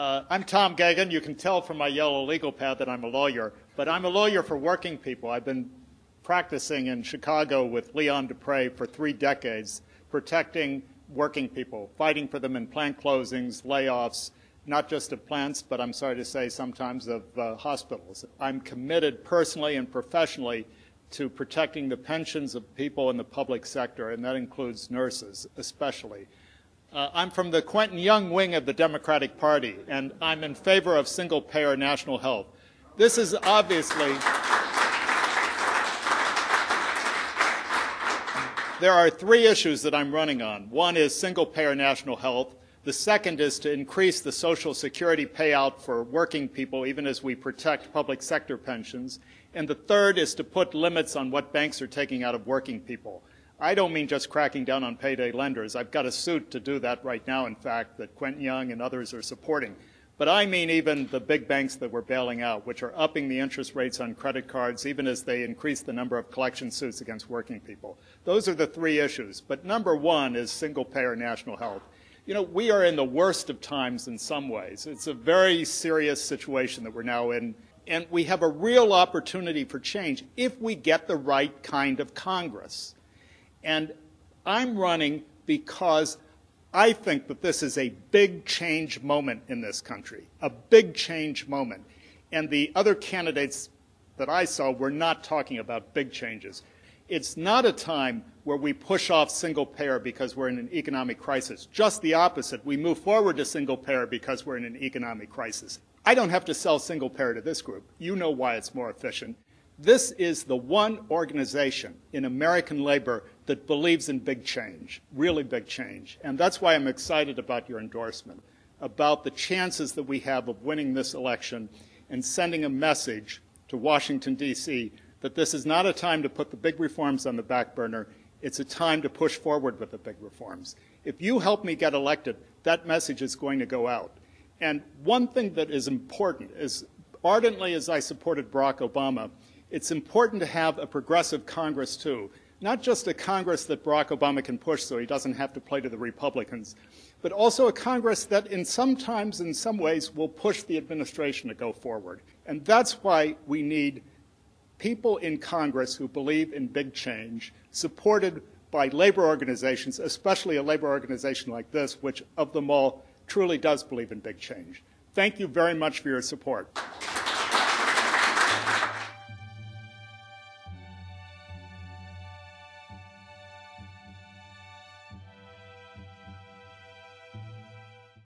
I'm Tom Geoghegan. You can tell from my yellow legal pad that I'm a lawyer, but I'm a lawyer for working people. I've been practicing in Chicago with Leon Dupre for 3 decades, protecting working people, fighting for them in plant closings, layoffs, not just of plants, but I'm sorry to say sometimes of hospitals. I'm committed personally and professionally to protecting the pensions of people in the public sector, and that includes nurses especially. I'm from the Quentin Young wing of the Democratic Party, and I'm in favor of single-payer national health. This is obviously, there are 3 issues that I'm running on. One is single-payer national health. The second is to increase the Social Security payout for working people, even as we protect public sector pensions. And the third is to put limits on what banks are taking out of working people. I don't mean just cracking down on payday lenders. I've got a suit to do that right now, in fact, that Quentin Young and others are supporting. But I mean even the big banks that we're bailing out, which are upping the interest rates on credit cards, even as they increase the number of collection suits against working people. Those are the 3 issues. But number 1 is single-payer national health. You know, we are in the worst of times in some ways. It's a very serious situation that we're now in, and we have a real opportunity for change if we get the right kind of Congress. And I'm running because I think that this is a big change moment in this country, a big change moment. And the other candidates that I saw were not talking about big changes. It's not a time where we push off single payer because we're in an economic crisis. Just the opposite. We move forward to single payer because we're in an economic crisis. I don't have to sell single payer to this group. You know why it's more efficient. This is the one organization in American labor that believes in big change, really big change. And that's why I'm excited about your endorsement, about the chances that we have of winning this election and sending a message to Washington, D.C., that this is not a time to put the big reforms on the back burner. It's a time to push forward with the big reforms. If you help me get elected, that message is going to go out. And one thing that is important is, ardently as I supported Barack Obama, it's important to have a progressive Congress, too. Not just a Congress that Barack Obama can push so he doesn't have to play to the Republicans, but also a Congress that sometimes, in some ways, will push the administration to go forward. And that's why we need people in Congress who believe in big change, supported by labor organizations, especially a labor organization like this, which of them all truly does believe in big change. Thank you very much for your support.